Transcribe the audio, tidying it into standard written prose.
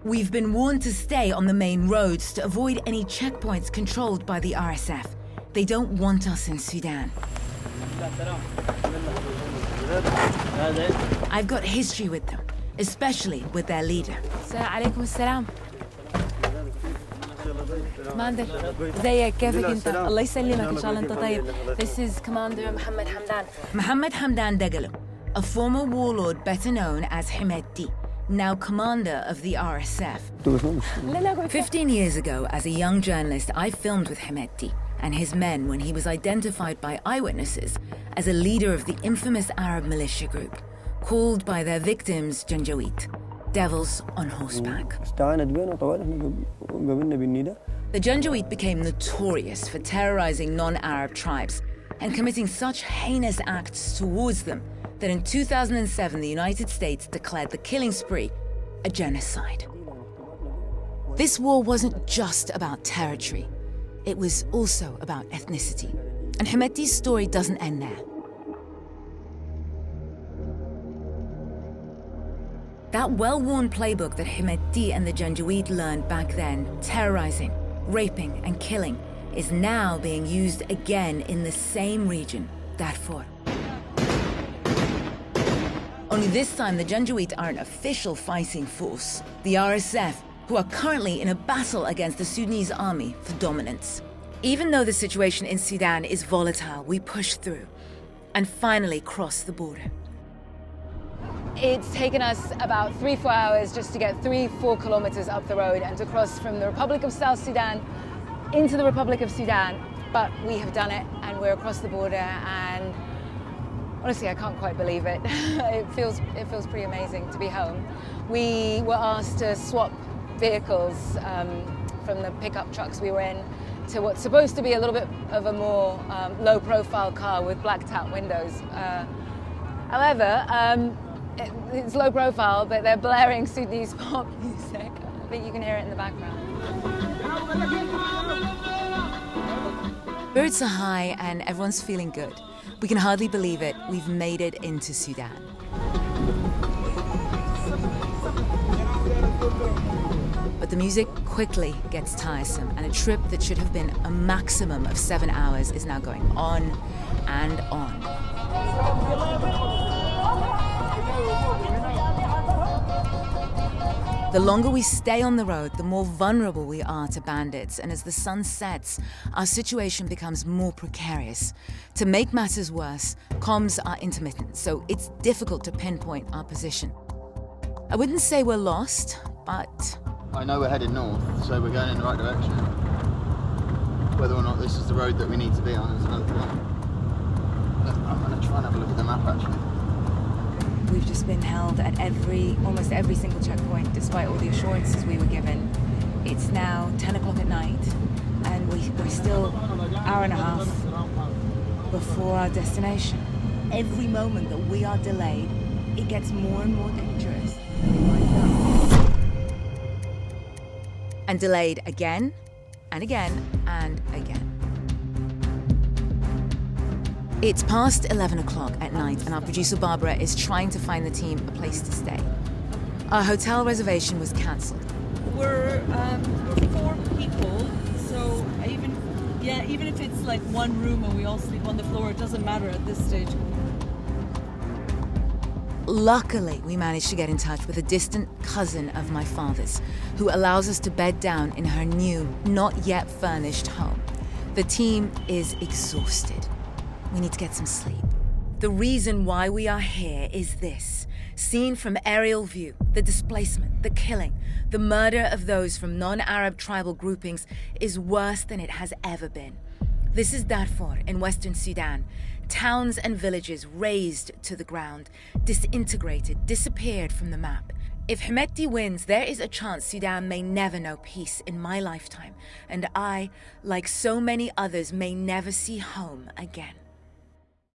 We've been warned to stay on the main roads to avoid any checkpoints controlled by the RSF. They don't want us in Sudan. I've got history with them, especially with their leader. عليكم السلام. Commander, ازيك كيفك انت؟ الله يسلمك ان شاء الله انت طيب. This is Commander Mohammed Hamdan. Mohammed Hamdan Dagalo, a former warlord better known as Hemedti, now commander of the RSF. 15 years ago, as a young journalist, I filmed with Hemedti and his men when he was identified by eyewitnesses as a leader of the infamous Arab militia group, called by their victims Janjaweed, devils on horseback. The Janjaweed became notorious for terrorizing non-Arab tribes and committing such heinous acts towards them that in 2007 the United States declared the killing spree a genocide. This war wasn't just about territory. It was also about ethnicity. And Hemedti's story doesn't end there. That well-worn playbook that Hemedti and the Janjaweed learned back then, terrorizing, raping, and killing, is now being used again in the same region, Darfur. Only this time, the Janjaweed are an official fighting force, the RSF, who are currently in a battle against the Sudanese army for dominance. Even though the situation in Sudan is volatile, we push through and finally cross the border. It's taken us about 3-4 hours just to get 3-4 kilometers up the road and to cross from the Republic of South Sudan into the Republic of Sudan. But we have done it and we're across the border, and honestly, I can't quite believe it. It feels pretty amazing to be home. We were asked to swap vehicles from the pickup trucks we were in to what's supposed to be a little bit of a more low-profile car with blacked-out windows. However, it's low profile, but they're blaring Sudanese pop music. I think you can hear it in the background. Spirits are high and everyone's feeling good. We can hardly believe it. We've made it into Sudan. But the music quickly gets tiresome, and a trip that should have been a maximum of 7 hours is now going on and on. The longer we stay on the road, the more vulnerable we are to bandits, and as the sun sets, our situation becomes more precarious. To make matters worse, comms are intermittent, so it's difficult to pinpoint our position. I wouldn't say we're lost, but... I know we're headed north, so we're going in the right direction. Whether or not this is the road that we need to be on is another thing. I'm going to try and have a look at the map, actually. We've just been held at almost every single checkpoint, despite all the assurances we were given. It's now 10 o'clock at night, and we're still an hour and a half before our destination. Every moment that we are delayed, it gets more and more dangerous. And delayed again, and again, and again. It's past 11 o'clock at night, and our producer Barbara is trying to find the team a place to stay. Our hotel reservation was cancelled. We're 4 people, so even if it's like one room and we all sleep on the floor, it doesn't matter at this stage. Luckily, we managed to get in touch with a distant cousin of my father's, who allows us to bed down in her new, not yet furnished home. The team is exhausted. We need to get some sleep. The reason why we are here is this. Seen from aerial view, the displacement, the killing, the murder of those from non-Arab tribal groupings is worse than it has ever been. This is Darfur in Western Sudan. Towns and villages razed to the ground, disintegrated, disappeared from the map. If Hemedti wins, there is a chance Sudan may never know peace in my lifetime, and I, like so many others, may never see home again.